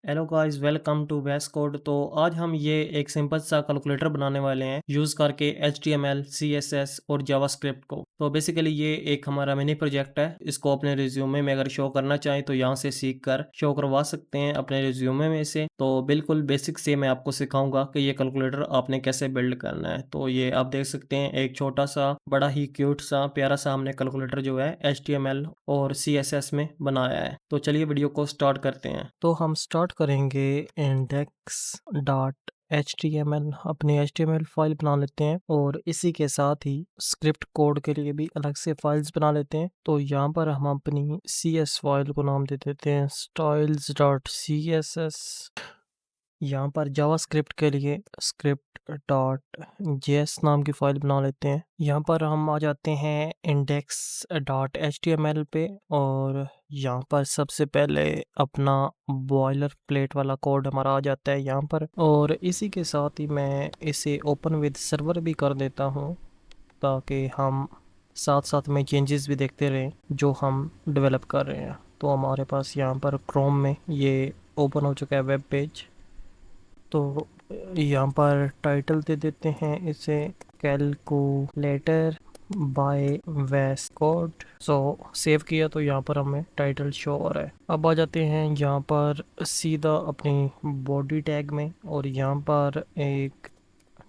Hello guys, welcome to वेस code. तो आज हम ये एक सिंपल सा कैलकुलेटर बनाने वाले हैं यूज़ करके HTML, CSS और जावास्क्रिप्ट को। तो बेसिकली ये एक हमारा मिनी प्रोजेक्ट है। इसको अपने रिज्यूमे में अगर शो करना चाहें तो यहाँ से सीख कर शो करवा सकते हैं अपने रिज्यूमे में से। तो बिल्कुल बेसिक से मैं आपको सिखाऊंगा कि ये कैलकुलेटर आपने कैसे बिल्ड करना है। तो ये आप देख सकते हैं, एक छोटा सा बड़ा ही क्यूट सा प्यारा सा हमने कैलकुलेटर जो है HTML और CSS में बनाया है। तो चलिए वीडियो को स्टार्ट करते हैं। तो हम स्टार्ट करेंगे इंडेक्स डॉट HTML, अपनी HTML फाइल बना लेते हैं और इसी के साथ ही स्क्रिप्ट कोड के लिए भी अलग से फाइल्स बना लेते हैं। तो यहाँ पर हम अपनी CS फाइल को नाम दे देते हैं styles डॉट CSS। यहाँ पर जावास्क्रिप्ट के लिए स्क्रिप्ट डॉट जेएस नाम की फाइल बना लेते हैं। यहाँ पर हम आ जाते हैं इंडेक्स डॉट HTML पे और यहाँ पर सबसे पहले अपना बॉयलर प्लेट वाला कोड हमारा आ जाता है यहाँ पर, और इसी के साथ ही मैं इसे ओपन विद सर्वर भी कर देता हूँ ताकि हम साथ साथ में चेंजेस भी देखते रहें जो हम डेवलप कर रहे हैं। तो हमारे पास यहाँ पर क्रोम में ये ओपन हो चुका है वेब पेज। तो यहाँ पर टाइटल दे देते हैं इसे कैलकुलेटर बाय वेस कोड। सो सेव किया तो यहाँ पर हमें टाइटल शो हो रहा है। अब आ जाते हैं यहाँ पर सीधा अपनी बॉडी टैग में और यहाँ पर एक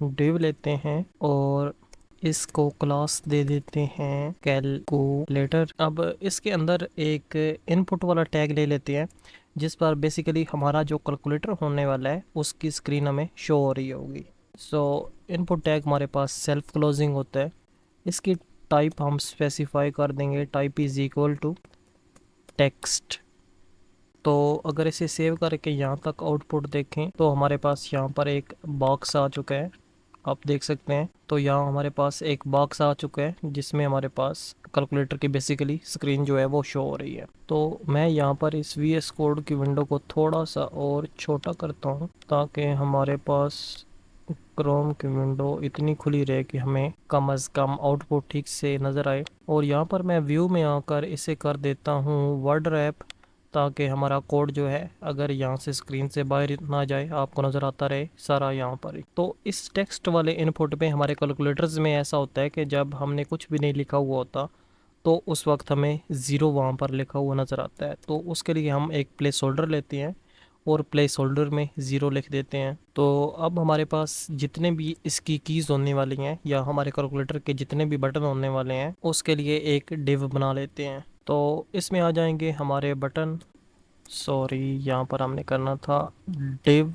डिव लेते हैं और इसको क्लास दे देते हैं कैलकुलेटर। अब इसके अंदर एक इनपुट वाला टैग ले लेते हैं जिस पर बेसिकली हमारा जो कैलकुलेटर होने वाला है उसकी स्क्रीन हमें शो हो रही होगी। सो इनपुट टैग हमारे पास सेल्फ क्लोजिंग होता है। इसकी टाइप हम स्पेसिफाई कर देंगे, type is equal to text. तो अगर इसे सेव करके यहाँ तक आउटपुट देखें तो हमारे पास यहाँ पर एक बॉक्स आ चुका है, आप देख सकते हैं। तो यहाँ हमारे पास एक बॉक्स आ चुका है जिसमें हमारे पास कैलकुलेटर की बेसिकली स्क्रीन जो है वो शो हो रही है। तो मैं यहाँ पर इस VS कोड की विंडो को थोड़ा सा और छोटा करता हूँ ताकि हमारे पास क्रोम की विंडो इतनी खुली रहे कि हमें कम अज़ कम आउटपुट ठीक से नज़र आए। और यहाँ पर मैं व्यू में आकर इसे कर देता हूँ वर्ड रैप ताकि हमारा कोड जो है अगर यहाँ से स्क्रीन से बाहर ना जाए, आपको नज़र आता रहे सारा यहाँ पर ही। तो इस टेक्स्ट वाले इनपुट में हमारे कैलकुलेटर्स में ऐसा होता है कि जब हमने कुछ भी नहीं लिखा हुआ होता तो उस वक्त हमें ज़ीरो वहाँ पर लिखा हुआ नज़र आता है। तो उसके लिए हम एक प्लेस होल्डर लेते हैं और प्लेस होल्डर में ज़ीरो लिख देते हैं। तो अब हमारे पास जितने भी इसकी कीज़ होने वाली हैं या हमारे कैलकुलेटर के जितने भी बटन होने वाले हैं उसके लिए एक डिव बना लेते हैं। तो इसमें आ जाएंगे हमारे बटन, सॉरी यहाँ पर हमने करना था डिव,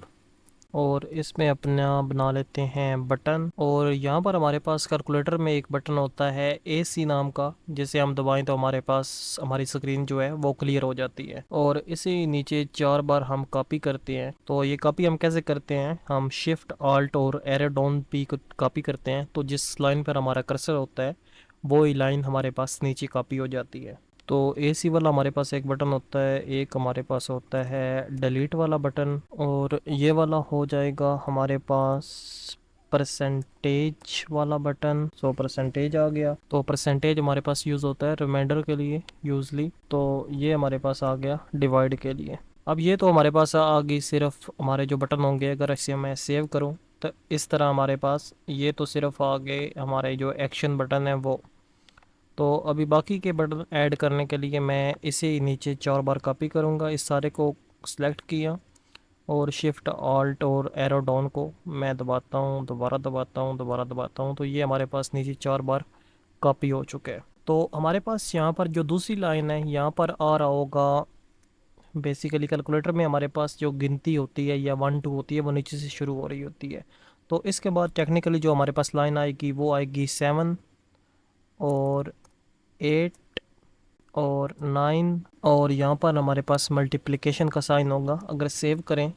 और इसमें अपना बना लेते हैं बटन। और यहाँ पर हमारे पास कैलकुलेटर में एक बटन होता है AC नाम का, जिसे हम दबाएं तो हमारे पास हमारी स्क्रीन जो है वो क्लियर हो जाती है। और इसे नीचे 4 बार हम कॉपी करते हैं। तो ये कॉपी हम कैसे करते हैं, हम शिफ्ट ऑल्ट और एरो डाउन भी कॉपी करते हैं। तो जिस लाइन पर हमारा कर्सर होता है वो ही लाइन हमारे पास नीचे कॉपी हो जाती है। तो AC वाला हमारे पास एक बटन होता है, एक हमारे पास होता है डिलीट वाला बटन, और ये वाला हो जाएगा हमारे पास परसेंटेज वाला बटन। सो परसेंटेज आ गया। तो परसेंटेज हमारे पास यूज़ होता है रिमाइंडर के लिए यूजली। तो ये हमारे पास आ गया डिवाइड के लिए। अब ये तो हमारे पास आ गई सिर्फ हमारे जो बटन होंगे। अगर इसे मैं सेव करूँ तो इस तरह हमारे पास ये तो सिर्फ आ गए हमारे जो एक्शन बटन है वो। तो अभी बाकी के बटन ऐड करने के लिए मैं इसे नीचे 4 बार कॉपी करूँगा। इस सारे को सिलेक्ट किया और शिफ्ट ऑल्ट और एरो डाउन को मैं दबाता हूँ, दोबारा दबाता हूँ, दोबारा दबाता हूँ। तो ये हमारे पास नीचे 4 बार कॉपी हो चुके हैं। तो हमारे पास यहाँ पर जो दूसरी लाइन है यहाँ पर आ रहा होगा, बेसिकली कैलकुलेटर में हमारे पास जो गिनती होती है या 1 2 होती है वो नीचे से शुरू हो रही होती है। तो इसके बाद टेक्निकली जो हमारे पास लाइन आएगी वो आएगी 7 और 8 और 9, और यहाँ पर हमारे पास मल्टीप्लिकेशन का साइन होगा। अगर सेव करें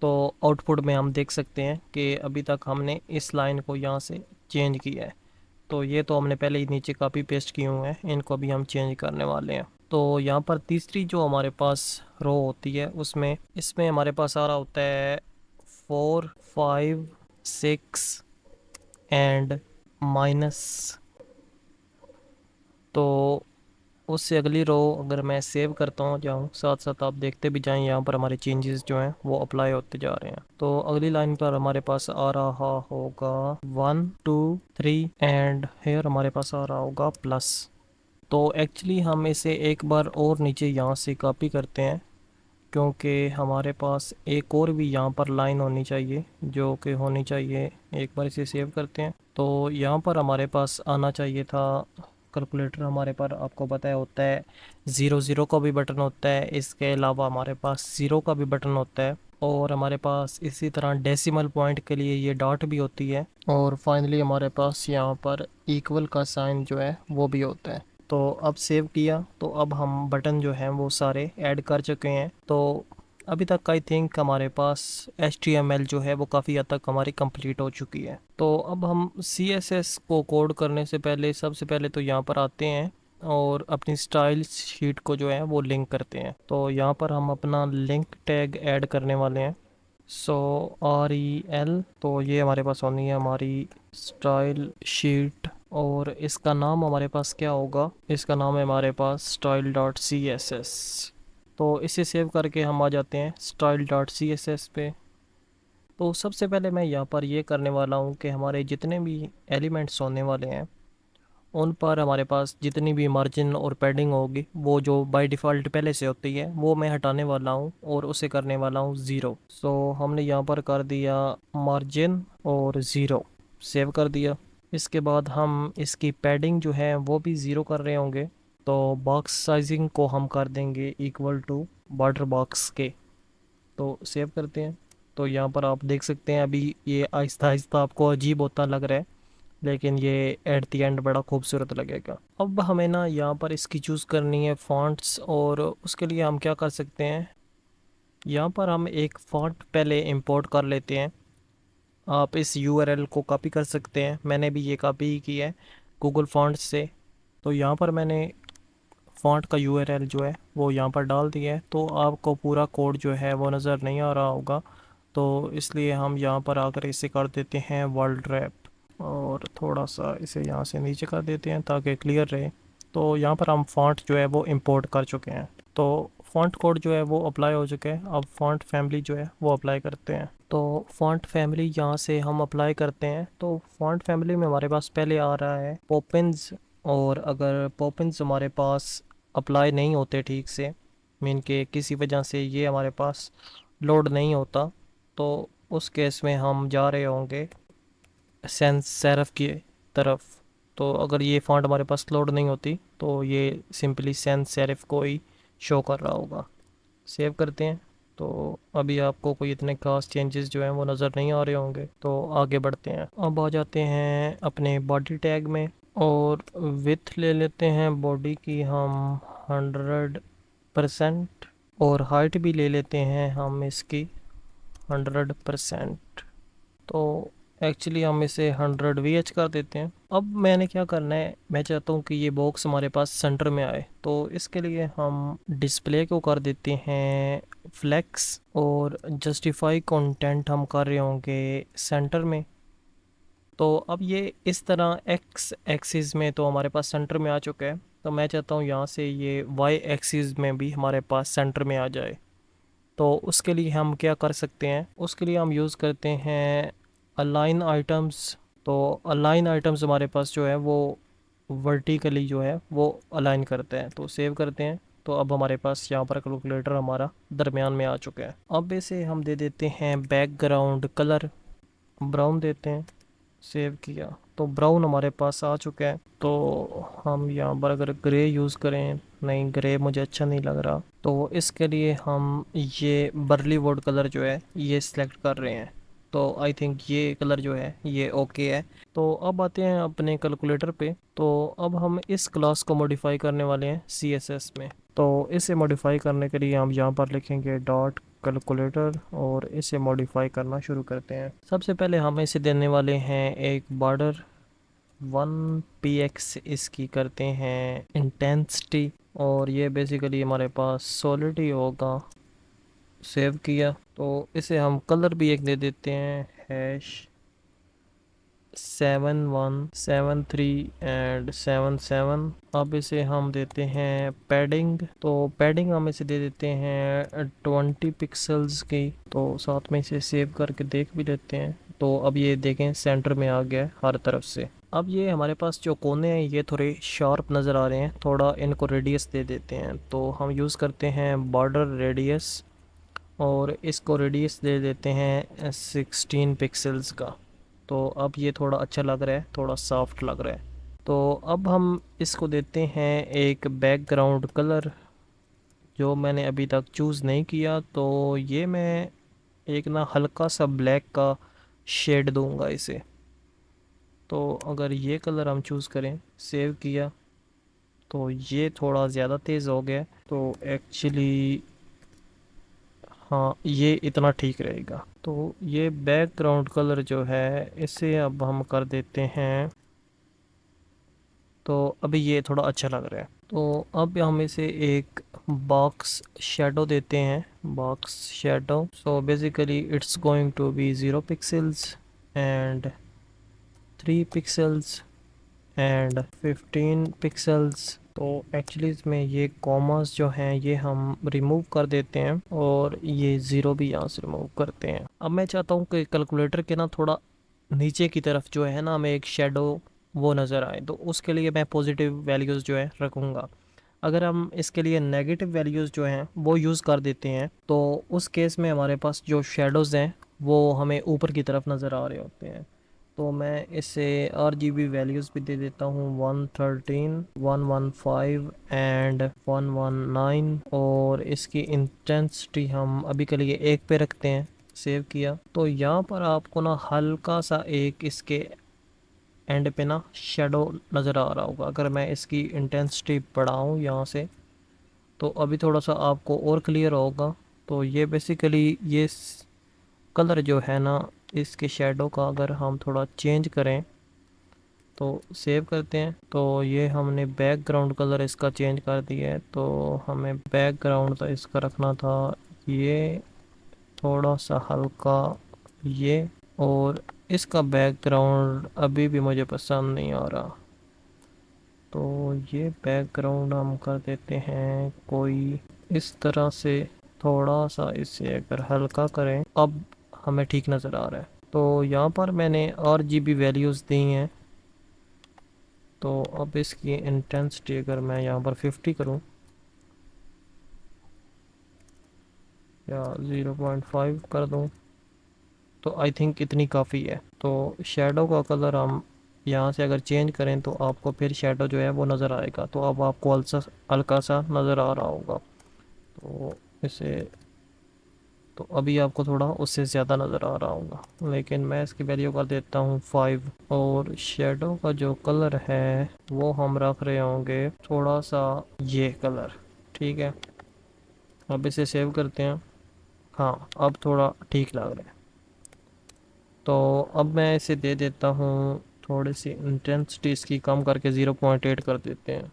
तो आउटपुट में हम देख सकते हैं कि अभी तक हमने इस लाइन को यहाँ से चेंज किया है। तो ये तो हमने पहले ही नीचे कॉपी पेस्ट किए हुए हैं, इनको अभी हम चेंज करने वाले हैं। तो यहाँ पर तीसरी जो हमारे पास रो होती है उसमें इसमें हमारे पास आ रहा होता है 4 5 6 एंड माइनस। तो उससे अगली रो अगर मैं सेव करता हूँ जाऊँ, साथ साथ आप देखते भी जाएं, यहाँ पर हमारे चेंजेस जो हैं वो अप्लाई होते जा रहे हैं। तो अगली लाइन पर हमारे पास आ रहा होगा 1 2 3 एंड हेयर हमारे पास आ रहा होगा प्लस। तो एक्चुअली हम इसे एक बार और नीचे यहाँ से कॉपी करते हैं, क्योंकि हमारे पास एक और भी यहाँ पर लाइन होनी चाहिए, जो कि होनी चाहिए। एक बार इसे सेव करते हैं। तो यहाँ पर हमारे पास आना चाहिए था कैलकुलेटर। हमारे पर आपको पता है होता है 0 0 का भी बटन होता है, इसके अलावा हमारे पास 0 का भी बटन होता है, और हमारे पास इसी तरह डेसिमल पॉइंट के लिए ये डॉट भी होती है, और फाइनली हमारे पास यहाँ पर इक्वल का साइन जो है वो भी होता है। तो अब सेव किया, तो अब हम बटन जो हैं वो सारे ऐड कर चुके हैं। तो अभी तक आई थिंक हमारे पास HTML जो है वो काफ़ी हद तक हमारी कंप्लीट हो चुकी है। तो अब हम CSS को कोड करने से पहले सबसे पहले तो यहाँ पर आते हैं और अपनी स्टाइल शीट को जो है वो लिंक करते हैं। तो यहाँ पर हम अपना लिंक टैग ऐड करने वाले हैं। सो REL, तो ये हमारे पास होनी है हमारी स्टाइल शीट, और इसका नाम हमारे पास क्या होगा, इसका नाम है हमारे पास style dot C S S. तो इसे सेव करके हम आ जाते हैं style dot C S S पे। तो सबसे पहले मैं यहाँ पर ये करने वाला हूँ कि हमारे जितने भी एलिमेंट्स होने वाले हैं उन पर हमारे पास जितनी भी मार्जिन और पैडिंग होगी, वो जो बाय डिफ़ॉल्ट पहले से होती है, वो मैं हटाने वाला हूँ और उसे करने वाला हूँ 0। सो हमने यहाँ पर कर दिया मार्जिन और 0, सेव कर दिया। इसके बाद हम इसकी पैडिंग जो है वो भी 0 कर रहे होंगे। तो बॉक्स साइजिंग को हम कर देंगे इक्वल टू बॉर्डर बॉक्स के। तो सेव करते हैं। तो यहाँ पर आप देख सकते हैं अभी ये आहिस्ता आहिस्ता आपको अजीब होता लग रहा है, लेकिन ये एट द एंड बड़ा खूबसूरत लगेगा। अब हमें ना यहाँ पर इसकी चूज़ करनी है फ़ॉन्ट्स, और उसके लिए हम क्या कर सकते हैं, यहाँ पर हम एक फ़ॉन्ट पहले इंपोर्ट कर लेते हैं। आप इस URL को कॉपी कर सकते हैं, मैंने भी ये कॉपी ही की है गूगल फ़ॉन्ट्स से। तो यहाँ पर मैंने फ़ॉन्ट का URL जो है वो यहाँ पर डाल दिया है। तो आपको पूरा कोड जो है वो नज़र नहीं आ रहा होगा, तो इसलिए हम यहाँ पर आकर इसे कर देते हैं वर्ल्ड रैप, और थोड़ा सा इसे यहाँ से नीचे कर देते हैं ताकि क्लियर रहे। तो यहाँ पर हम फ़ॉन्ट जो है वो इंपोर्ट कर चुके हैं। तो फ़ॉन्ट कोड जो है वो अप्लाई हो चुके हैं। अब फ़ॉन्ट फैमिली जो है वो अप्लाई करते हैं। तो फ़ॉन्ट फैमिली यहाँ से हम अप्लाई करते हैं। तो फ़ॉन्ट फैमिली में हमारे पास पहले आ रहा है पॉपिन्स, और अगर पॉपिन्स हमारे पास अप्लाई नहीं होते ठीक से, मीन के किसी वजह से ये हमारे पास लोड नहीं होता, तो उस केस में हम जा रहे होंगे सेंस सेरफ की तरफ। तो अगर ये फ़ॉन्ट हमारे पास लोड नहीं होती तो ये सिंपली सेंस सेरिफ को ही शो कर रहा होगा। सेव करते हैं। तो अभी आपको कोई इतने खास चेंजेस जो हैं वो नज़र नहीं आ रहे होंगे, तो आगे बढ़ते हैं। अब आ जाते हैं अपने बॉडी टैग में, और विथ ले लेते हैं बॉडी की हम 100%, और हाइट भी ले लेते हैं हम इसकी 100%। तो एक्चुअली हम इसे 100 VH कर देते हैं। अब मैंने क्या करना है, मैं चाहता हूँ कि ये बॉक्स हमारे पास सेंटर में आए। तो इसके लिए हम डिस्प्ले को कर देते हैं फ्लेक्स, और जस्टिफाई कंटेंट हम कर रहे होंगे सेंटर में। तो अब ये इस तरह एक्स एक्सिस में तो हमारे पास सेंटर में आ चुका है। तो मैं चाहता हूँ यहाँ से ये वाई एक्सिस में भी हमारे पास सेंटर में आ जाए। तो उसके लिए हम क्या कर सकते हैं, उसके लिए हम यूज़ करते हैं अलाइन आइटम्स। तो अलाइन आइटम्स हमारे पास जो है वो वर्टिकली जो है वो अलाइन करते हैं। तो सेव करते हैं। तो अब हमारे पास यहाँ पर कैलकुलेटर हमारा दरमियान में आ चुका है। अब इसे हम दे देते हैं बैकग्राउंड कलर, ब्राउन देते हैं। सेव किया, तो ब्राउन हमारे पास आ चुका है। तो हम यहाँ पर अगर ग्रे यूज़ करें, नहीं ग्रे मुझे अच्छा नहीं लग रहा, तो इसके लिए हम ये बर्ली वुड कलर जो है ये सिलेक्ट कर रहे हैं। तो आई थिंक ये कलर जो है ये ओके है। तो अब आते हैं अपने कैलकुलेटर पे। तो अब हम इस क्लास को मॉडिफाई करने वाले हैं CSS में। तो इसे मॉडिफाई करने के लिए हम यहाँ पर लिखेंगे डॉट कैलकुलेटर, और इसे मॉडिफाई करना शुरू करते हैं। सबसे पहले हम इसे देने वाले हैं एक बॉर्डर 1px, इसकी करते हैं इंटेंसिटी, और ये बेसिकली हमारे पास सॉलिड ही होगा। सेव किया, तो इसे हम कलर भी एक दे देते हैं हैश 7 1 7 3 एंड 7 7। अब इसे हम देते हैं पैडिंग, तो पैडिंग हम इसे दे देते हैं 20 पिक्सल्स की। तो साथ में इसे सेव करके देख भी लेते हैं। तो अब ये देखें सेंटर में आ गया है हर तरफ से। अब ये हमारे पास जो कोने हैं ये थोड़े शार्प नज़र आ रहे हैं, थोड़ा इनको रेडियस दे देते हैं। तो हम यूज़ करते हैं बॉर्डर रेडियस और इसको रेडियस दे देते हैं 16 पिक्सल्स का। तो अब ये थोड़ा अच्छा लग रहा है, थोड़ा सॉफ्ट लग रहा है। तो अब हम इसको देते हैं एक बैकग्राउंड कलर जो मैंने अभी तक चूज़ नहीं किया। तो ये मैं एक ना हल्का सा ब्लैक का शेड दूंगा इसे। तो अगर ये कलर हम चूज़ करें, सेव किया, तो ये थोड़ा ज़्यादा तेज़ हो गया। तो एक्चुअली हाँ, ये इतना ठीक रहेगा। तो ये बैकग्राउंड कलर जो है इसे अब हम कर देते हैं। तो अभी ये थोड़ा अच्छा लग रहा है। तो अब हम इसे एक बॉक्स शेडो देते हैं, box shadow. So basically it's going to be 0 pixels and 3 pixels and 15 pixels. तो एक्चुअली इसमें ये कॉमास जो हैं ये हम रिमूव कर देते हैं और ये ज़ीरो भी यहाँ से रिमूव करते हैं। अब मैं चाहता हूँ कि कैलकुलेटर के ना थोड़ा नीचे की तरफ जो है ना हमें एक शेडो वो नज़र आए। तो उसके लिए मैं पॉजिटिव वैल्यूज़ जो है रखूँगा। अगर हम इसके लिए नेगेटिव वैल्यूज़ जो हैं वो यूज़ कर देते हैं तो उस केस में हमारे पास जो शेडोज़ हैं वो हमें ऊपर की तरफ नज़र आ रहे होते हैं। तो मैं इसे RGB वैल्यूज़ भी दे देता हूँ 113 115 एंड 119। और इसकी इंटेंसिटी हम अभी के लिए 1 पे रखते हैं। सेव किया, तो यहाँ पर आपको ना हल्का सा एक इसके एंड पे ना शेडो नज़र आ रहा होगा। अगर मैं इसकी इंटेंसिटी बढ़ाऊँ यहाँ से तो अभी थोड़ा सा आपको और क्लियर होगा। तो ये बेसिकली ये कलर जो है ना इसके शेडो का अगर हम थोड़ा चेंज करें तो सेव करते हैं, तो ये हमने बैकग्राउंड कलर इसका चेंज कर दिया है। तो हमें बैकग्राउंड तो इसका रखना था ये थोड़ा सा हल्का ये। और इसका बैकग्राउंड अभी भी मुझे पसंद नहीं आ रहा। तो ये बैकग्राउंड हम कर देते हैं कोई इस तरह से। थोड़ा सा इसे अगर हल्का करें अब हमें ठीक नज़र आ रहा है। तो यहाँ पर मैंने RGB वैल्यूज़ दी हैं। तो अब इसकी इंटेंसिटी अगर मैं यहाँ पर 50 करूँ या 0.5 कर दूँ तो आई थिंक इतनी काफ़ी है। तो शेडो का कलर हम यहाँ से अगर चेंज करें तो आपको फिर शेडो जो है वो नज़र आएगा। तो अब आपको हल्का सा नज़र आ रहा होगा। तो इसे तो अभी आपको थोड़ा उससे ज़्यादा नज़र आ रहा होगा, लेकिन मैं इसकी वैल्यू कर देता हूँ 5। और शेडो का जो कलर है वो हम रख रहे होंगे थोड़ा सा ये कलर। ठीक है, अब इसे सेव करते हैं। हाँ, अब थोड़ा ठीक लग रहा है। तो अब मैं इसे दे देता हूँ थोड़ी सी इंटेंसिटी इसकी कम करके 0.8 कर देते हैं।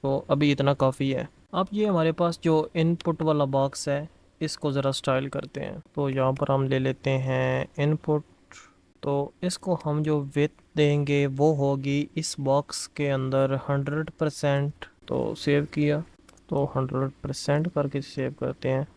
तो अभी इतना काफ़ी है। अब ये हमारे पास जो इनपुट वाला बॉक्स है इसको ज़रा स्टाइल करते हैं। तो यहाँ पर हम ले लेते हैं इनपुट। तो इसको हम जो विड्थ देंगे वो होगी इस बॉक्स के अंदर 100%। तो सेव किया, तो 100% करके सेव करते हैं।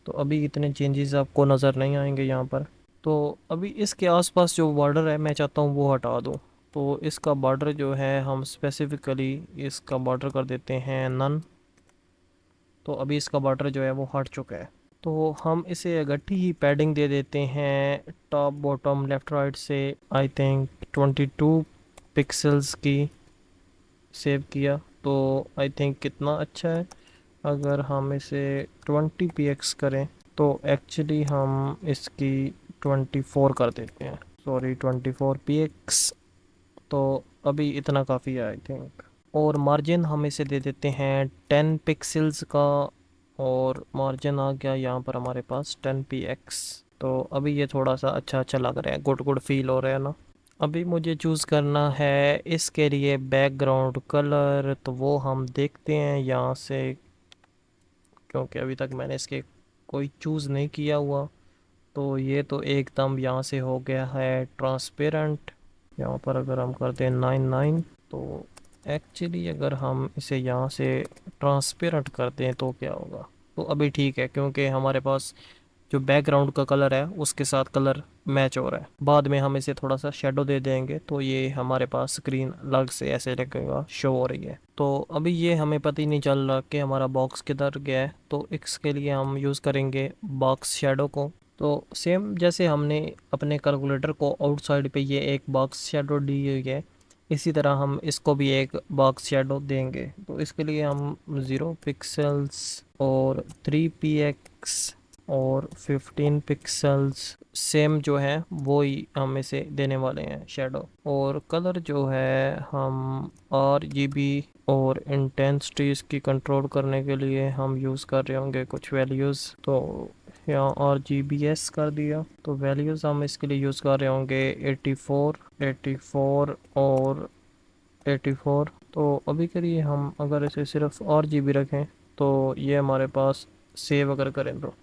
तो अभी इतने चेंजेस आपको नज़र नहीं आएंगे यहाँ पर। तो अभी इसके आसपास जो बॉर्डर है मैं चाहता हूँ वो हटा दूँ। तो इसका बॉर्डर जो है हम स्पेसिफ़िकली इसका बॉर्डर कर देते हैं नन। तो अभी इसका बॉर्डर जो है वो हट चुका है। तो हम इसे इकट्ठी ही पैडिंग दे देते हैं टॉप बॉटम लेफ़्ट राइट से आई थिंक 22 पिक्सल्स की। सेव किया, तो आई थिंक कितना अच्छा है। अगर हम इसे 20 px करें तो एक्चुअली हम इसकी 24 कर देते हैं, सॉरी 24 px। तो अभी इतना काफ़ी है आई थिंक। और मार्जिन हम इसे दे देते हैं 10 पिक्सल्स का। और मार्जिन आ गया यहाँ पर हमारे पास 10 px। तो अभी ये थोड़ा सा अच्छा अच्छा लग रहा है, गुड गुड फील हो रहा है ना। अभी मुझे चूज़ करना है इसके लिए बैकग्राउंड कलर। तो वो हम देखते हैं यहाँ से, क्योंकि अभी तक मैंने इसके कोई चूज़ नहीं किया हुआ। तो ये तो एकदम यहाँ से हो गया है ट्रांसपेरेंट। यहाँ पर अगर हम करते हैं 99, तो एक्चुअली अगर हम इसे यहाँ से ट्रांसपेरेंट करते हैं तो क्या होगा? तो अभी ठीक है, क्योंकि हमारे पास जो बैकग्राउंड का कलर है उसके साथ कलर मैच हो रहा है। बाद में हम इसे थोड़ा सा शेडो दे देंगे तो ये हमारे पास स्क्रीन अलग से ऐसे लगेगा, शो हो रही है। तो अभी ये हमें पता ही नहीं चल रहा कि हमारा बॉक्स किधर गया है, तो इसके लिए हम यूज़ करेंगे बॉक्स शेडो को। तो सेम जैसे हमने अपने कैलकुलेटर को आउटसाइड पे ये एक बॉक्स शेडो दी हुई है, इसी तरह हम इसको भी एक बॉक्स शेडो देंगे। तो इसके लिए हम 0 पिक्सल्स और 3 px और 15 पिक्सल्स सेम जो है वो ही हम इसे देने वाले हैं शेडो। और कलर जो है हम RGB और इंटेंसिटी इसकी कंट्रोल करने के लिए हम यूज़ कर रहे होंगे कुछ वैल्यूज़। तो यहाँ RGBS कर दिया, तो वैल्यूज़ हम इसके लिए यूज़ कर रहे होंगे 84, 84 और 84। तो अभी के लिए हम अगर इसे सिर्फ RGB रखें तो ये हमारे पास सेव अगर करें तो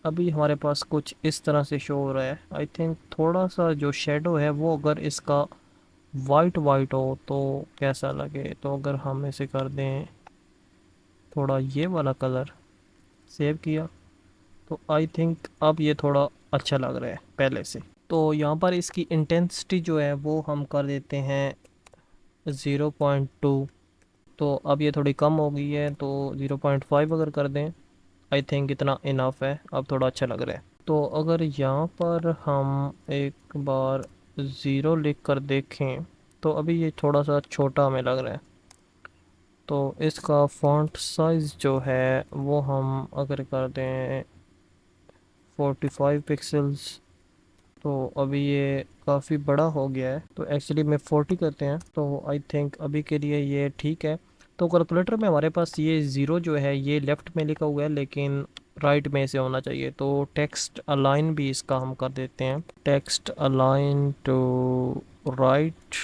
अभी हमारे पास कुछ इस तरह से शो हो रहा है। आई थिंक थोड़ा सा जो शेडो है वो अगर इसका वाइट वाइट हो तो कैसा लगे। तो अगर हम इसे कर दें थोड़ा ये वाला कलर, सेव किया, तो आई थिंक अब ये थोड़ा अच्छा लग रहा है पहले से। तो यहाँ पर इसकी इंटेंसिटी जो है वो हम कर देते हैं 0.2। तो अब ये थोड़ी कम हो गई है, तो 0.5 अगर कर दें आई थिंक इतना इनफ है, अब थोड़ा अच्छा लग रहा है। तो अगर यहाँ पर हम एक बार ज़ीरो लिख कर देखें तो अभी ये थोड़ा सा छोटा हमें लग रहा है। तो इसका फॉन्ट साइज़ जो है वो हम अगर कर दें 45 पिक्सल्स, तो अभी ये काफ़ी बड़ा हो गया है। तो एक्चुअली में 40 करते हैं, तो आई थिंक अभी के लिए ये ठीक है। तो कैलकुलेटर में हमारे पास ये ज़ीरो जो है ये लेफ़्ट में लिखा हुआ है लेकिन राइट में से होना चाहिए। तो टेक्स्ट अलाइन भी इसका हम कर देते हैं, text align to right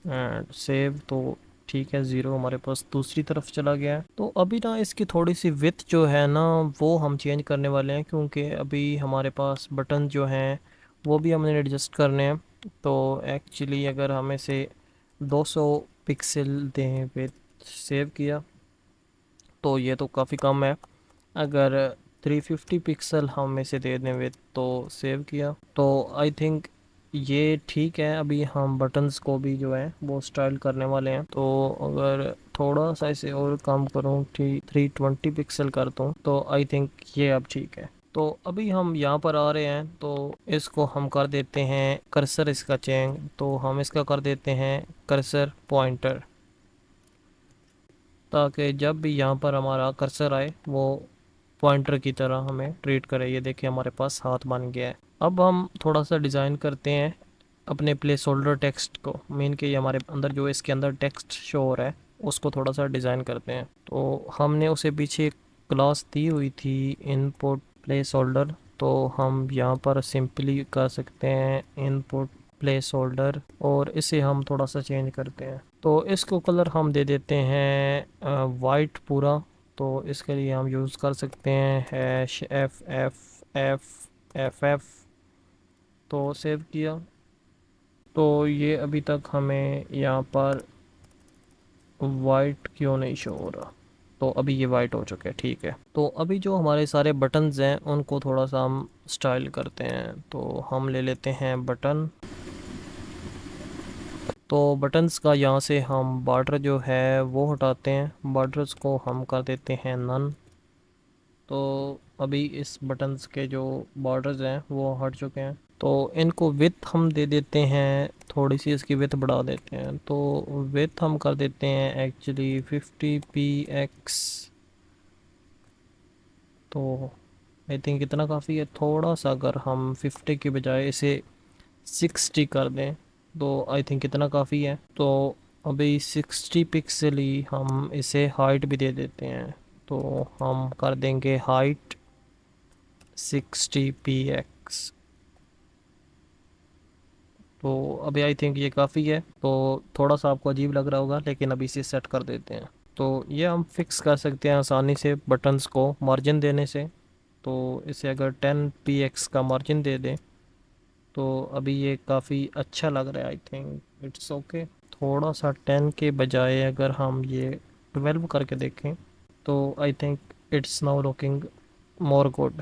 and save. तो ठीक है, ज़ीरो हमारे पास दूसरी तरफ चला गया है। तो अभी ना इसकी थोड़ी सी विड्थ जो है ना वो हम चेंज करने वाले हैं, क्योंकि अभी हमारे पास बटन जो हैं वो भी हमने एडजस्ट करने हैं। तो एक्चुअली अगर हम इसे 200 पिक्सल दें विथ, सेव किया, तो ये तो काफ़ी कम है। अगर 350 पिक्सल हम इसे दे दें विथ, तो सेव किया, तो आई थिंक ये ठीक है। अभी हम बटन्स को भी जो है वो स्टाइल करने वाले हैं। तो अगर थोड़ा सा इसे और कम करूँ, 320 पिक्सल कर दूँ, तो आई थिंक ये अब ठीक है। तो अभी हम यहाँ पर आ रहे हैं, तो इसको हम कर देते हैं कर्सर इसका चेंज। तो हम इसका कर देते हैं कर्सर पॉइंटर, ताकि जब भी यहाँ पर हमारा कर्सर आए वो पॉइंटर की तरह हमें ट्रीट करे। ये देखिए हमारे पास हाथ बन गया है। अब हम थोड़ा सा डिज़ाइन करते हैं अपने प्लेस होल्डर टेक्स्ट को। मेन के ये हमारे अंदर जो इसके अंदर टेक्स्ट शो हो रहा है उसको थोड़ा सा डिज़ाइन करते हैं। तो हमने उसे पीछे एक क्लास दी हुई थी इनपुट प्लेस होल्डर, तो हम यहाँ पर सिंपली कर सकते हैं इनपुट प्लेस होल्डर और इसे हम थोड़ा सा चेंज करते हैं। तो इसको कलर हम दे देते हैं वाइट पूरा। तो इसके लिए हम यूज़ कर सकते हैं #FFFFF। तो सेव किया, तो ये अभी तक हमें यहाँ पर वाइट क्यों नहीं शो हो रहा? तो अभी ये वाइट हो चुके हैं, ठीक है। तो अभी जो हमारे सारे बटन्स हैं उनको थोड़ा सा हम स्टाइल करते हैं। तो हम ले लेते हैं बटन। तो बटन्स का यहाँ से हम बॉर्डर जो है वो हटाते हैं, बॉर्डर्स को हम कर देते हैं नन। तो अभी इस बटन्स के जो बॉर्डर्स हैं वो हट चुके हैं। तो इनको विथ हम दे देते हैं, थोड़ी सी इसकी विथ बढ़ा देते हैं। तो विथ हम कर देते हैं एक्चुअली 50 px। तो आई थिंक इतना काफ़ी है। थोड़ा सा अगर हम 50 की बजाय इसे 60 कर दें तो आई थिंक इतना काफ़ी है। तो अभी 60 पिक्सल ही हम इसे हाइट भी दे देते हैं। तो हम कर देंगे हाइट 60 px। तो अभी आई थिंक ये काफ़ी है। तो थोड़ा सा आपको अजीब लग रहा होगा लेकिन अभी इसे सेट कर देते हैं। तो ये हम फिक्स कर सकते हैं आसानी से बटन्स को मार्जिन देने से। तो इसे अगर 10 px का मार्जिन दे दें तो अभी ये काफ़ी अच्छा लग रहा है। I think it's okay. थोड़ा सा 10 के बजाय अगर हम ये 12 करके देखें तो I think it's now looking more good.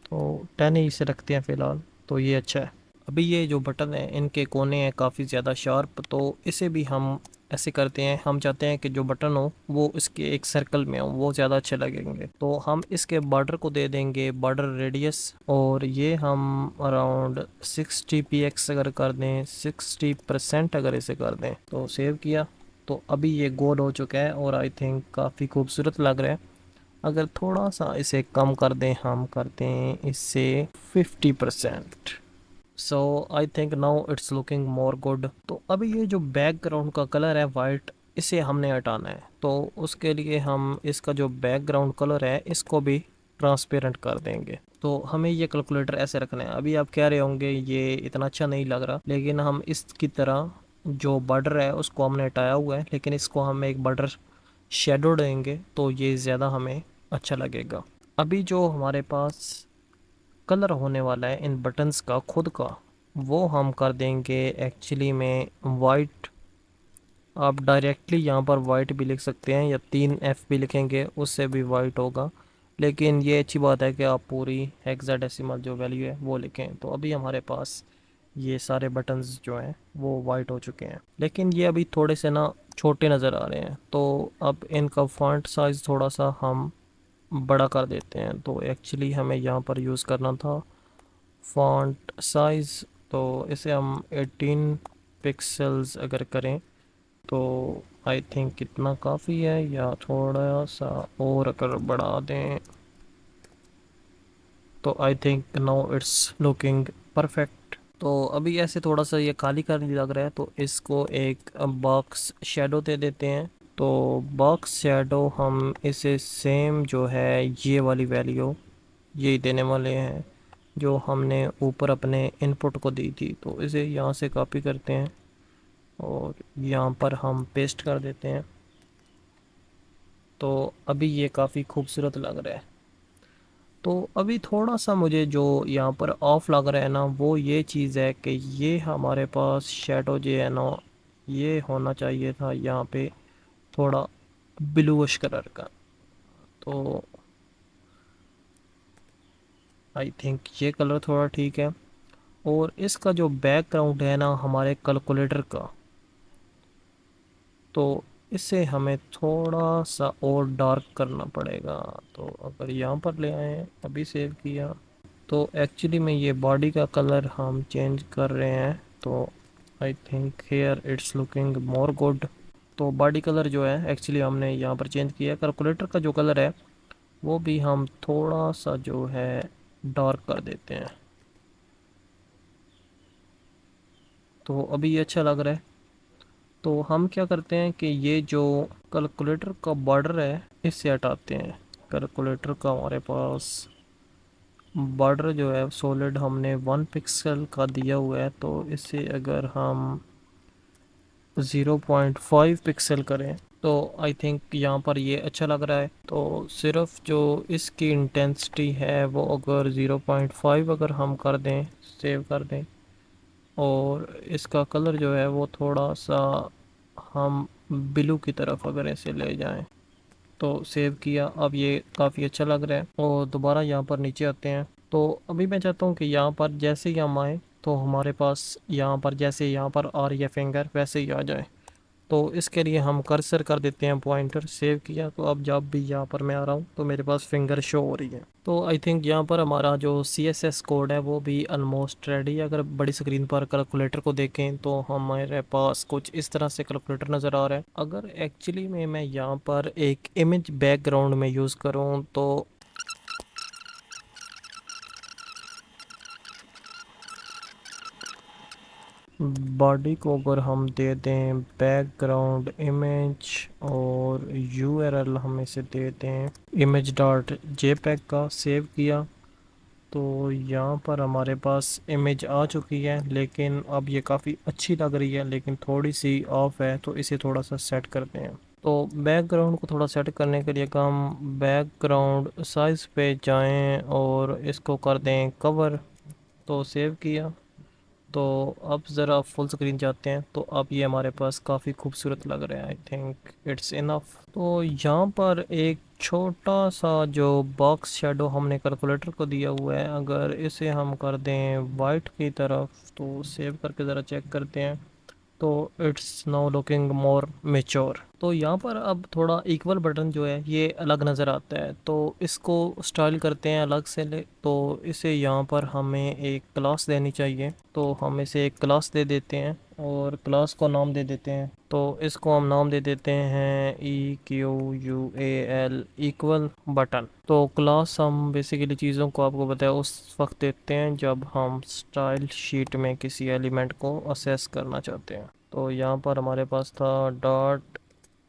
तो 10 ही इसे रखते हैं फ़िलहाल, तो ये अच्छा है। अभी ये जो बटन है इनके कोने हैं काफ़ी ज़्यादा शार्प, तो इसे भी हम ऐसे करते हैं। हम चाहते हैं कि जो बटन हो वो इसके एक सर्कल में हो, वो ज़्यादा अच्छे लगेंगे। तो हम इसके बॉर्डर को दे देंगे बॉर्डर रेडियस, और ये हम अराउंड 60 px अगर कर दें, 60% अगर इसे कर दें, तो सेव किया। तो अभी ये गोल हो चुका है और आई थिंक काफ़ी खूबसूरत लग रहा है। अगर थोड़ा सा इसे कम कर दें, हम करते हैं इससे 50%। So I think now it's looking more good. तो अभी ये जो बैकग्राउंड का कलर है वाइट, इसे हमने हटाना है। तो उसके लिए हम इसका जो बैकग्राउंड कलर है इसको भी ट्रांसपेरेंट कर देंगे। तो हमें ये कैलकुलेटर ऐसे रखना है। अभी आप कह रहे होंगे ये इतना अच्छा नहीं लग रहा, लेकिन हम इसकी तरह जो बॉर्डर है उसको हमने हटाया हुआ है, लेकिन इसको हम एक बॉर्डर शेडो देंगे तो ये ज़्यादा हमें अच्छा लगेगा। अभी जो हमारे पास कलर होने वाला है इन बटन्स का खुद का, वो हम कर देंगे एक्चुअली में वाइट। आप डायरेक्टली यहाँ पर वाइट भी लिख सकते हैं या 3F भी लिखेंगे, उससे भी वाइट होगा। लेकिन ये अच्छी बात है कि आप पूरी हेक्साडेसिमल जो वैल्यू है वो लिखें। तो अभी हमारे पास ये सारे बटन्स जो हैं वो वाइट हो चुके हैं, लेकिन ये अभी थोड़े से ना छोटे नज़र आ रहे हैं। तो अब इनका फॉन्ट साइज़ थोड़ा सा हम बड़ा कर देते हैं। तो एक्चुअली हमें यहाँ पर यूज़ करना था फॉन्ट साइज़, तो इसे हम 18 पिक्सल्स अगर करें तो आई थिंक कितना काफ़ी है, या थोड़ा सा और अगर बढ़ा दें तो I think now it's looking perfect. तो अभी ऐसे थोड़ा सा ये खाली खाली लग रहा है, तो इसको एक बॉक्स शेडो दे देते हैं। तो बॉक्स शेडो हम इसे सेम जो है ये वाली वैल्यू यही देने वाले हैं जो हमने ऊपर अपने इनपुट को दी थी। तो इसे यहाँ से कॉपी करते हैं और यहाँ पर हम पेस्ट कर देते हैं। तो अभी ये काफ़ी खूबसूरत लग रहा है। तो अभी थोड़ा सा मुझे जो यहाँ पर ऑफ लग रहा है ना, वो ये चीज़ है कि ये हमारे पास शेडो जो है ना, ये होना चाहिए था यहाँ पे थोड़ा ब्लूइश कलर का। तो आई थिंक ये कलर थोड़ा ठीक है। और इसका जो बैकग्राउंड है ना हमारे कैलकुलेटर का, तो इसे हमें थोड़ा सा और डार्क करना पड़ेगा। तो अगर यहाँ पर ले आए, अभी सेव किया, तो एक्चुअली में ये बॉडी का कलर हम चेंज कर रहे हैं। तो I think here it's looking more good. तो बॉडी कलर जो है एक्चुअली हमने यहाँ पर चेंज किया। कैलकुलेटर का जो कलर है वो भी हम थोड़ा सा जो है डार्क कर देते हैं। तो अभी ये अच्छा लग रहा है। तो हम क्या करते हैं कि ये जो कैलकुलेटर का बॉर्डर है इसे हटाते हैं। कैलकुलेटर का हमारे पास बॉर्डर जो है सॉलिड हमने 1 पिक्सल का दिया हुआ है, तो इसे अगर हम 0.5 पिक्सल करें तो आई थिंक यहाँ पर ये अच्छा लग रहा है। तो सिर्फ जो इसकी इंटेंसिटी है वो अगर 0.5 अगर हम कर दें, सेव कर दें, और इसका कलर जो है वो थोड़ा सा हम ब्लू की तरफ अगर ऐसे ले जाएं, तो सेव किया। अब ये काफ़ी अच्छा लग रहा है। और दोबारा यहाँ पर नीचे आते हैं। तो अभी मैं चाहता हूँ कि यहाँ पर जैसे ही हम आए तो हमारे पास यहाँ पर जैसे यहाँ पर आ रही है फिंगर वैसे ही आ जाए। तो इसके लिए हम कर्सर कर देते हैं पॉइंटर, सेव किया। तो अब जब भी यहाँ पर मैं आ रहा हूँ तो मेरे पास फिंगर शो हो रही है। तो आई थिंक यहाँ पर हमारा जो CSS कोड है वो भी ऑलमोस्ट रेडी है। अगर बड़ी स्क्रीन पर कैलकुलेटर को देखें तो हमारे पास कुछ इस तरह से कैलकुलेटर नज़र आ रहा है। अगर एक्चुअली में मैं यहाँ पर एक इमेज बैकग्राउंड में यूज़ करूँ तो बॉडी को अगर हम दे दें बैकग्राउंड इमेज, और URL हम इसे दे दें इमेज डॉट JPEG का, सेव किया। तो यहाँ पर हमारे पास इमेज आ चुकी है, लेकिन अब ये काफ़ी अच्छी लग रही है लेकिन थोड़ी सी ऑफ है, तो इसे थोड़ा सा सेट करते हैं। तो बैकग्राउंड को थोड़ा सेट करने के लिए हम बैकग्राउंड साइज़ पे जाएं और इसको कर दें कवर। तो सेव किया। तो अब ज़रा फुल स्क्रीन जाते हैं, तो अब ये हमारे पास काफ़ी खूबसूरत लग रहा है। I think it's enough. तो यहाँ पर एक छोटा सा जो बॉक्स शेडो हमने कैलकुलेटर को दिया हुआ है, अगर इसे हम कर दें वाइट की तरफ, तो सेव करके ज़रा चेक करते हैं। तो it's now looking more mature. तो यहाँ पर अब थोड़ा इक्वल बटन जो है ये अलग नज़र आता है, तो इसको स्टाइल करते हैं अलग से ले। तो इसे यहाँ पर हमें एक क्लास देनी चाहिए, तो हम इसे एक क्लास दे देते हैं और क्लास को नाम दे देते हैं। तो इसको हम नाम दे देते हैं EQUAL इक्वल बटन। तो क्लास हम बेसिकली चीज़ों को आपको बताया उस वक्त देते हैं जब हम स्टाइल शीट में किसी एलिमेंट को असेस करना चाहते हैं। तो यहाँ पर हमारे पास था डॉट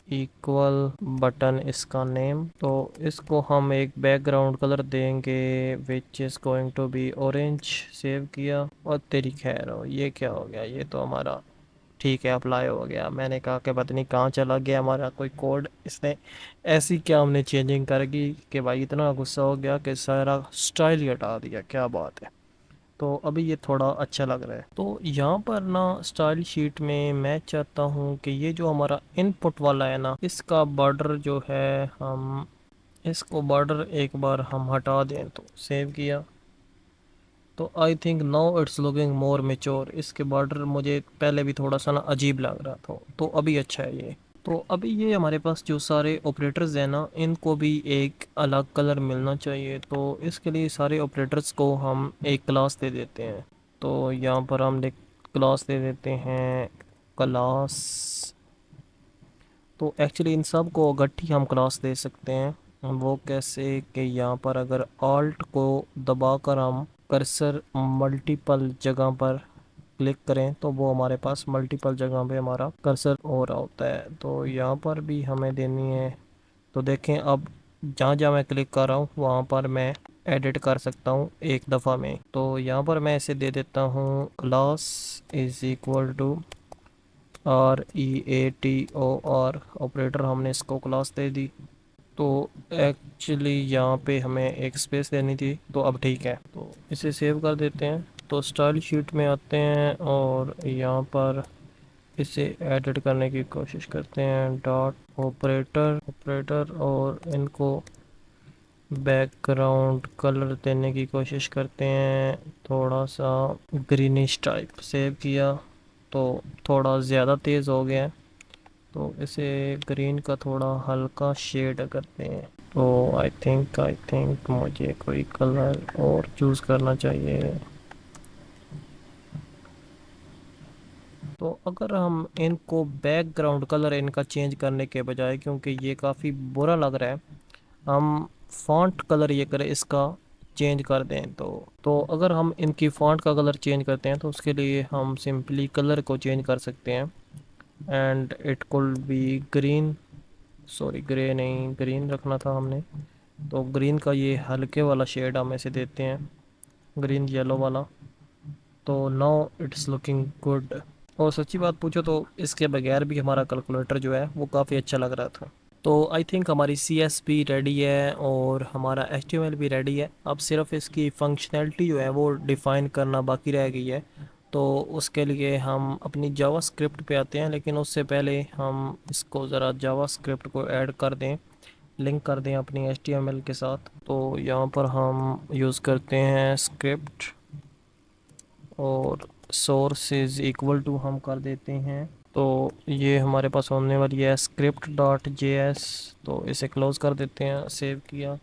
इक्वल बटन, इसका नेम। तो इसको हम एक बैकग्राउंड कलर देंगे which is going to be orange. Save किया और तेरी खैर हो, ये क्या हो गया, ये तो हमारा ठीक है अप्लाई हो गया। मैंने कहा कि पता नहीं कहाँ चला गया हमारा कोई कोड, इसने ऐसी क्या हमने चेंजिंग कर दी कि भाई इतना गुस्सा हो गया कि सारा स्टाइल ही हटा दिया। क्या बात है। तो अभी ये थोड़ा अच्छा लग रहा है। तो यहाँ पर ना स्टाइल शीट में मैं चाहता हूँ कि ये जो हमारा इनपुट वाला है ना, इसका बॉर्डर जो है हम इसको बॉर्डर एक बार हम हटा दें। तो सेव किया। तो I think now it's looking more mature. इसके बॉर्डर मुझे पहले भी थोड़ा सा ना अजीब लग रहा था, तो अभी अच्छा है ये। तो अभी ये हमारे पास जो सारे ऑपरेटर्स हैं ना, इनको भी एक अलग कलर मिलना चाहिए। तो इसके लिए सारे ऑपरेटर्स को हम एक क्लास दे देते हैं। तो यहाँ पर हम क्लास दे देते हैं क्लास। तो एक्चुअली इन सब को इकट्ठी हम क्लास दे सकते हैं। वो कैसे कि यहाँ पर अगर ऑल्ट को दबाकर हम कर्सर मल्टीपल जगह पर क्लिक करें, तो वो हमारे पास मल्टीपल जगह पे हमारा कर्सर हो रहा होता है। तो यहाँ पर भी हमें देनी है। तो देखें अब जहाँ जहाँ मैं क्लिक कर रहा हूँ वहाँ पर मैं एडिट कर सकता हूँ एक दफ़ा में। तो यहाँ पर मैं इसे दे देता हूँ class is equal to REATOR operator, हमने इसको क्लास दे दी। तो एक्चुअली यहाँ पे हमें एक स्पेस देनी थी, तो अब ठीक है। तो इसे सेव कर देते हैं। तो स्टाइल शीट में आते हैं और यहाँ पर इसे एडिट करने की कोशिश करते हैं। डॉट ऑपरेटर और इनको बैकग्राउंड कलर देने की कोशिश करते हैं, थोड़ा सा ग्रीनिश टाइप। सेव किया। तो थोड़ा ज़्यादा तेज़ हो गया है, तो इसे ग्रीन का थोड़ा हल्का शेड करते हैं। तो आई थिंक मुझे कोई कलर और चूज़ करना चाहिए। तो अगर हम इनको बैकग्राउंड कलर इनका चेंज करने के बजाय, क्योंकि ये काफ़ी बुरा लग रहा है, हम फॉन्ट कलर ये करें इसका चेंज कर दें। तो अगर हम इनकी फॉन्ट का कलर चेंज करते हैं, तो उसके लिए हम सिंपली कलर को चेंज कर सकते हैं। And it could be green, sorry grey नहीं, ग्रीन रखना था हमने। तो ग्रीन का ये हल्के वाला शेड हम ऐसे देते हैं, ग्रीन येलो वाला। तो नाउ इट्स लुकिंग गुड। और सच्ची बात पूछो तो इसके बगैर भी हमारा कैलकुलेटर जो है वो काफ़ी अच्छा लग रहा था। तो आई थिंक हमारी CS भी रेडी है और हमारा HTML भी रेडी है। अब सिर्फ इसकी फंक्शनैलिटी जो है वो डिफ़ाइन करना बाकी रह गई है। तो उसके लिए हम अपनी जावास्क्रिप्ट पे आते हैं, लेकिन उससे पहले हम इसको ज़रा जावास्क्रिप्ट को ऐड कर दें, लिंक कर दें अपनी HTML के साथ। तो यहाँ पर हम यूज़ करते हैं स्क्रिप्ट और सोर्स इज़ इक्वल टू हम कर देते हैं। तो ये हमारे पास होने वाली है script.js। तो इसे क्लोज़ कर देते हैं। सेव किया।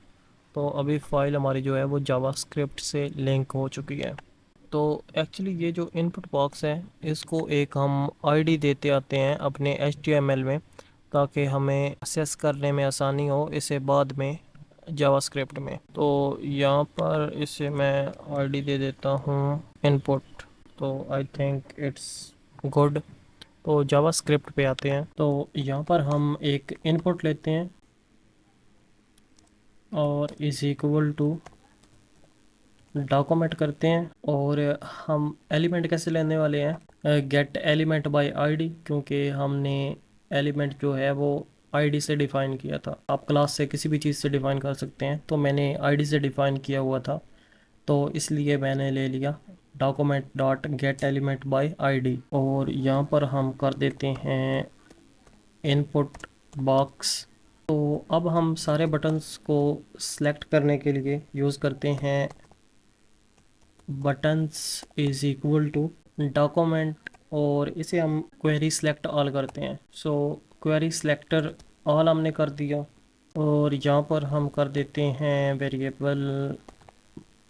तो अभी फ़ाइल हमारी जो है वो जावास्क्रिप्ट से लिंक हो चुकी है। तो एक्चुअली ये जो इनपुट बॉक्स है, इसको एक हम आईडी देते आते हैं अपने HTML में, ताकि हमें असेस करने में आसानी हो इसे बाद में जावास्क्रिप्ट में। तो यहाँ पर इसे मैं आईडी दे देता हूँ इनपुट। तो आई थिंक इट्स गुड। तो जावास्क्रिप्ट पे आते हैं। तो यहाँ पर हम एक इनपुट लेते हैं और इज़ इक्वल टू डॉक्यूमेंट करते हैं। और हम एलिमेंट कैसे लेने वाले हैं, गेट एलिमेंट बाय आईडी, क्योंकि हमने एलिमेंट जो है वो आईडी से डिफ़ाइन किया था। आप क्लास से किसी भी चीज़ से डिफ़ाइन कर सकते हैं, तो मैंने आईडी से डिफ़ाइन किया हुआ था, तो इसलिए मैंने ले लिया। Document dot gate element by ID, और यहाँ पर हम कर देते हैं इनपुट बॉक्स। तो अब हम सारे बटन्स को सिलेक्ट करने के लिए यूज़ करते हैं buttons is equal to document, और इसे हम क्वेरी सिलेक्ट ऑल करते हैं। सो क्वेरी सिलेक्टर ऑल हमने कर दिया, और यहाँ पर हम कर देते हैं वेरिएबल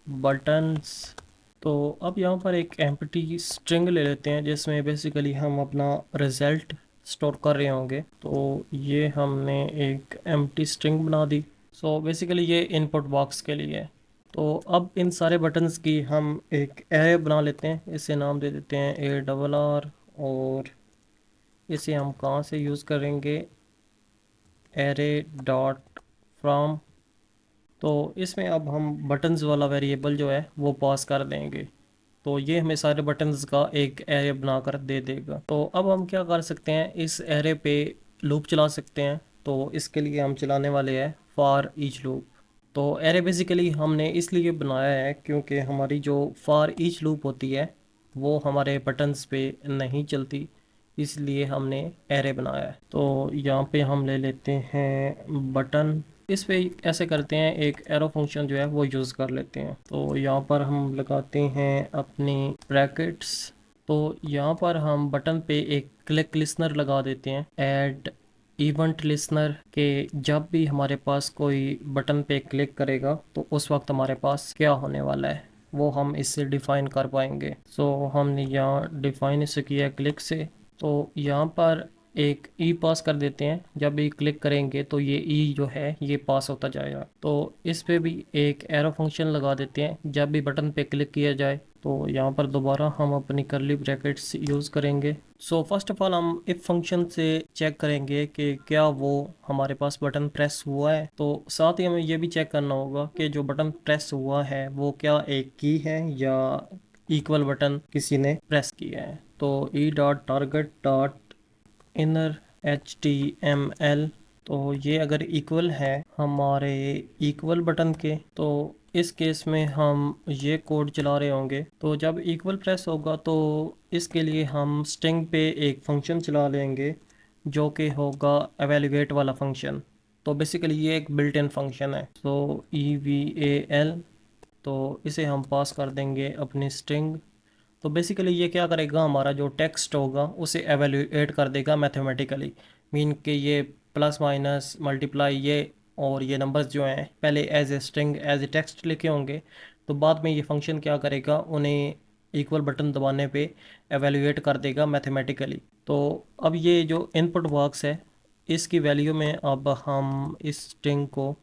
बटन्स। तो अब यहाँ पर एक एम्प्टी स्ट्रिंग ले लेते हैं जिसमें बेसिकली हम अपना रिज़ल्ट स्टोर कर रहे होंगे। तो ये हमने एक एम्प्टी स्ट्रिंग बना दी। सो बेसिकली ये इनपुट बॉक्स के लिए है। तो अब इन सारे बटन्स की हम एक एरे बना लेते हैं, इसे नाम दे देते हैं ARR, और इसे हम कहाँ से यूज़ करेंगे, एरे डॉट फ्रॉम। तो इसमें अब हम बटन्स वाला वेरिएबल जो है वो पास कर देंगे, तो ये हमें सारे बटन्स का एक एरे बनाकर दे देगा। तो अब हम क्या कर सकते हैं, इस एरे पे लूप चला सकते हैं। तो इसके लिए हम चलाने वाले हैं फॉर ईच लूप। तो एरे बेसिकली हमने इसलिए बनाया है क्योंकि हमारी जो फॉर ईच लूप होती है वो हमारे बटन्स पे नहीं चलती, इसलिए हमने एरे बनाया है। तो यहाँ पे हम ले लेते हैं बटन, इस पे ऐसे करते हैं, एक एरो फंक्शन जो है वो यूज़ कर लेते हैं। तो यहाँ पर हम लगाते हैं अपनी ब्रैकेट्स। तो यहाँ पर हम बटन पे एक क्लिक लिसनर लगा देते हैं, ऐड इवेंट लिसनर, के जब भी हमारे पास कोई बटन पे क्लिक करेगा तो उस वक्त हमारे पास क्या होने वाला है वो हम इससे डिफ़ाइन कर पाएंगे। सो हमने यहाँ डिफ़ाइन इसे किया क्लिक से। तो यहाँ पर एक ई पास कर देते हैं, जब भी क्लिक करेंगे तो ये ई जो है ये पास होता जाएगा। तो इस पे भी एक एरो फंक्शन लगा देते हैं, जब भी बटन पे क्लिक किया जाए तो यहाँ पर दोबारा हम अपनी कर्ली ब्रैकेट्स यूज़ करेंगे। सो फर्स्ट ऑफ ऑल हम इफ फंक्शन से चेक करेंगे कि क्या वो हमारे पास बटन प्रेस हुआ है। तो साथ ही हमें ये भी चेक करना होगा कि जो बटन प्रेस हुआ है वो क्या एक की है या इक्वल बटन किसी ने प्रेस किया है। तो E dot target dot inner HTML, तो ये अगर इक्वल है हमारे इक्वल बटन के, तो इस केस में हम ये कोड चला रहे होंगे। तो जब इक्वल प्रेस होगा तो इसके लिए हम स्ट्रिंग पे एक फंक्शन चला लेंगे जो कि होगा एवेलुएट वाला फंक्शन। तो बेसिकली ये एक बिल्ट इन फंक्शन है। तो EVAL, तो इसे हम पास कर देंगे अपनी स्ट्रिंग। तो बेसिकली ये क्या करेगा, हमारा जो टेक्स्ट होगा उसे एवेल्यूएट कर देगा मैथमेटिकली। मीन कि ये प्लस माइनस मल्टीप्लाई ये और ये नंबर्स जो हैं पहले as a string as a text लिखे होंगे, तो बाद में ये फंक्शन क्या करेगा, उन्हें इक्वल बटन दबाने पे एवेल्यूएट कर देगा मैथमेटिकली। तो अब ये जो इनपुट बॉक्स है इसकी वैल्यू में अब हम इस स्ट्रिंग को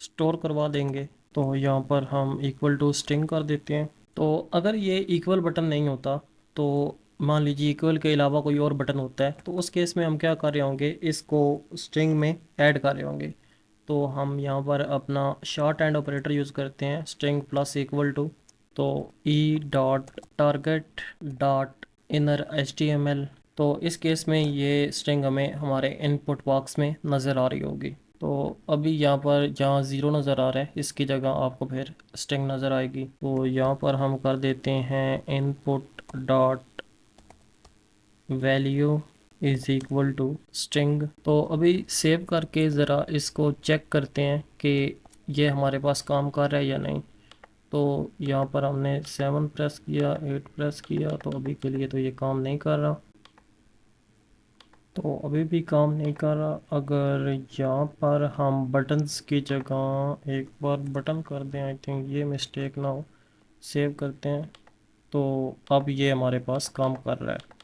स्टोर करवा देंगे। तो यहाँ पर हम इक्वल टू स्ट्रिंग कर देते हैं। तो अगर ये इक्वल बटन नहीं होता, तो मान लीजिए इक्वल के अलावा कोई और बटन होता है, तो उस केस में हम क्या कर रहे होंगे, इसको स्ट्रिंग में ऐड कर रहे होंगे। तो हम यहाँ पर अपना शॉर्ट हैंड ऑपरेटर यूज़ करते हैं, स्ट्रिंग प्लस इक्वल टू। तो E dot target dot inner HTML, तो इस केस में ये स्ट्रिंग हमें हमारे इनपुट बॉक्स में नज़र आ रही होगी। तो अभी यहाँ पर जहाँ ज़ीरो नज़र आ रहा है इसकी जगह आपको फिर स्ट्रिंग नज़र आएगी। तो यहाँ पर हम कर देते हैं input dot value is equal to string. तो अभी सेव करके ज़रा इसको चेक करते हैं कि ये हमारे पास काम कर रहा है या नहीं। तो यहाँ पर हमने 7 प्रेस किया, 8 प्रेस किया, तो अभी के लिए तो ये काम नहीं कर रहा। तो अभी भी काम नहीं कर रहा। अगर यहाँ पर हम बटन्स की जगह एक बार बटन कर दें, आई थिंक ये मिस्टेक ना हो, सेव करते हैं। तो अब ये हमारे पास काम कर रहा है।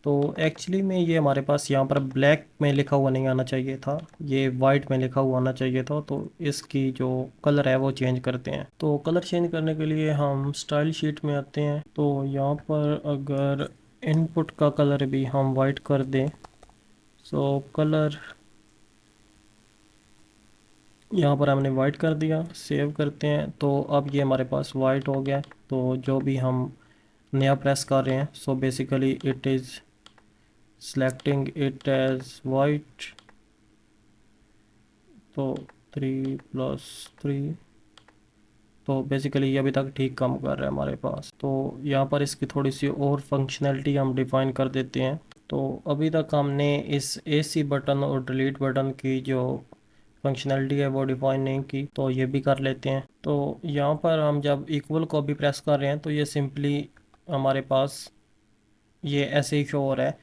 तो एक्चुअली में ये हमारे पास यहाँ पर ब्लैक में लिखा हुआ नहीं आना चाहिए था, ये वाइट में लिखा हुआ आना चाहिए था। तो इसकी जो कलर है वो चेंज करते हैं। तो कलर चेंज करने के लिए हम स्टाइल शीट में आते हैं। तो यहाँ पर अगर इनपुट का कलर भी हम वाइट कर दें, सो कलर यहाँ पर हमने वाइट कर दिया, सेव करते हैं। तो अब ये हमारे पास वाइट हो गया। तो जो भी हम नया प्रेस कर रहे हैं, so basically it is selecting it as white. तो 3 + 3 तो बेसिकली ये अभी तक ठीक काम कर रहा है हमारे पास। तो यहाँ पर इसकी थोड़ी सी और फंक्शनैलिटी हम डिफ़ाइन कर देते हैं। तो अभी तक हमने इस AC बटन और डिलीट बटन की जो फंक्शनैलिटी है वो डिफाइन नहीं की, तो ये भी कर लेते हैं। तो यहाँ पर हम जब इक्वल को भी प्रेस कर रहे हैं तो ये सिंपली हमारे पास ये ऐसे ही शो हो रहा है।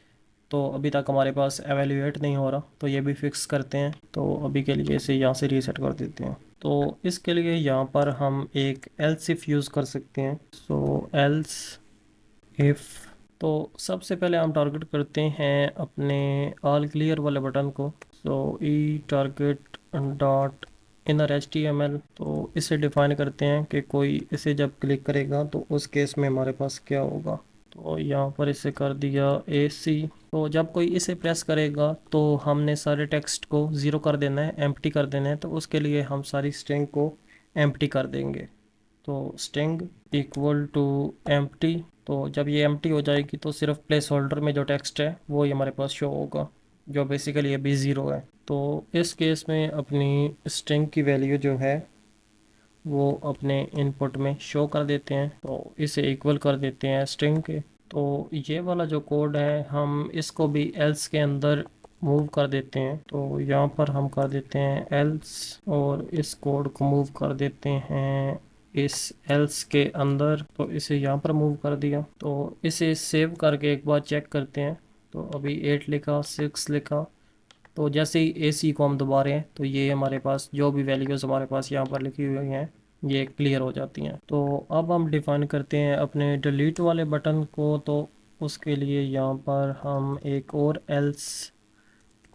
तो अभी तक हमारे पास एवेल्यूएट नहीं हो रहा, तो ये भी फिक्स करते हैं। तो अभी के लिए इसे यहाँ से रीसेट कर देते हैं। तो इसके लिए यहाँ पर हम एक एल्स इफ यूज़ कर सकते हैं। सो एल्स इफ़, तो सबसे पहले हम टारगेट करते हैं अपने ऑल क्लियर वाले बटन को। सो ई टारगेट डॉट इनर HTML, तो इसे डिफाइन करते हैं कि कोई इसे जब क्लिक करेगा तो उस केस में हमारे पास क्या होगा। तो यहाँ पर इसे कर दिया AC। तो जब कोई इसे प्रेस करेगा तो हमने सारे टेक्स्ट को ज़ीरो कर देना है, एम्प्टी कर देना है। तो उसके लिए हम सारी स्ट्रिंग को एम्प्टी कर देंगे। तो स्ट्रिंग इक्वल टू एम्प्टी। तो जब ये एम्प्टी हो जाएगी तो सिर्फ प्लेस होल्डर में जो टेक्स्ट है वो ही हमारे पास शो होगा, जो बेसिकली अभी ज़ीरो है। तो इस केस में अपनी स्ट्रिंग की वैल्यू जो है वो अपने इनपुट में शो कर देते हैं। तो इसे इक्वल कर देते हैं स्ट्रिंग के। तो ये वाला जो कोड है हम इसको भी एल्स के अंदर मूव कर देते हैं। तो यहाँ पर हम कर देते हैं एल्स और इस कोड को मूव कर देते हैं इस एल्स के अंदर। तो इसे यहाँ पर मूव कर दिया। तो इसे सेव करके एक बार चेक करते हैं। तो अभी 8 लिखा, 6 लिखा। तो जैसे ही AC को हम दबा रहे हैं तो ये हमारे पास जो भी वैल्यूज़ हमारे पास यहाँ पर लिखी हुई हैं ये क्लियर हो जाती हैं। तो अब हम डिफ़ाइन करते हैं अपने डिलीट वाले बटन को। तो उसके लिए यहाँ पर हम एक और एल्स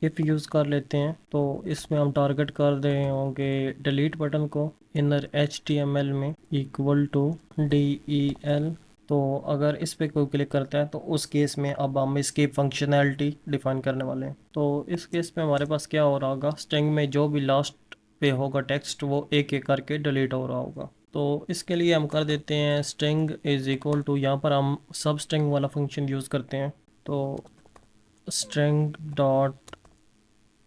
इफ़ यूज़ कर लेते हैं। तो इसमें हम टारगेट कर रहे होंगे डिलीट बटन को इनर HTML में इक्वल टू DEL। तो अगर इस पे कोई क्लिक करता है तो उस केस में अब हम इसकी फंक्शनैलिटी डिफाइन करने वाले हैं। तो इस केस में हमारे पास क्या हो रहा होगा, स्ट्रिंग में जो भी लास्ट पे होगा टेक्स्ट वो एक एक करके डिलीट हो रहा होगा। तो इसके लिए हम कर देते हैं स्ट्रिंग इज इक्वल टू, यहाँ पर हम सब स्ट्रिंग वाला फंक्शन यूज़ करते हैं। तो स्ट्रिंग डॉट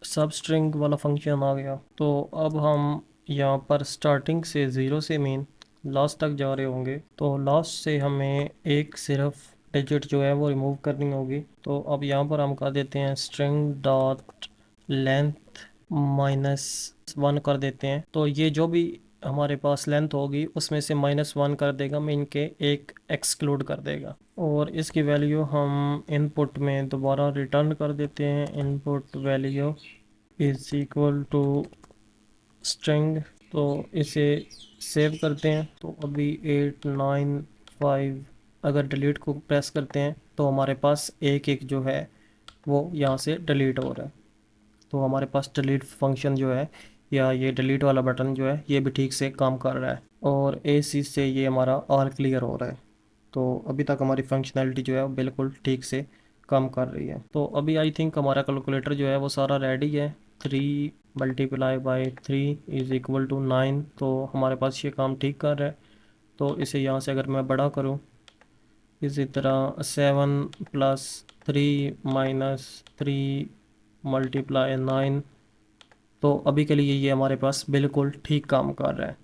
सब स्ट्रिंग वाला फंक्शन आ गया। तो अब हम यहाँ पर स्टार्टिंग से 0 से मीन लास्ट तक जा रहे होंगे। तो लास्ट से हमें एक सिर्फ डिजिट जो है वो रिमूव करनी होगी। तो अब यहाँ पर हम कर देते हैं स्ट्रिंग डॉट लेंथ -1 कर देते हैं। तो ये जो भी हमारे पास लेंथ होगी उसमें से -1 कर देगा, मीन के एक एक्सक्लूड कर देगा। और इसकी वैल्यू हम इनपुट में दोबारा रिटर्न कर देते हैं। Input value is equal to string. तो इसे सेव करते हैं। तो अभी 8 9 5 अगर डिलीट को प्रेस करते हैं तो हमारे पास एक एक जो है वो यहाँ से डिलीट हो रहा है। तो हमारे पास डिलीट फंक्शन जो है या ये डिलीट वाला बटन जो है ये भी ठीक से काम कर रहा है और AC से ये हमारा ऑल क्लियर हो रहा है। तो अभी तक हमारी फंक्शनैलिटी जो है वो बिल्कुल ठीक से काम कर रही है। तो अभी आई थिंक हमारा कैलकुलेटर जो है वो सारा रेडी है। 3 multiply by 3 is equal to 9। तो हमारे पास ये काम ठीक कर रहा है। तो इसे यहाँ से अगर मैं बड़ा करूँ इसी तरह 7 + 3 - 3 × 9, तो अभी के लिए ये हमारे पास बिल्कुल ठीक काम कर रहा है।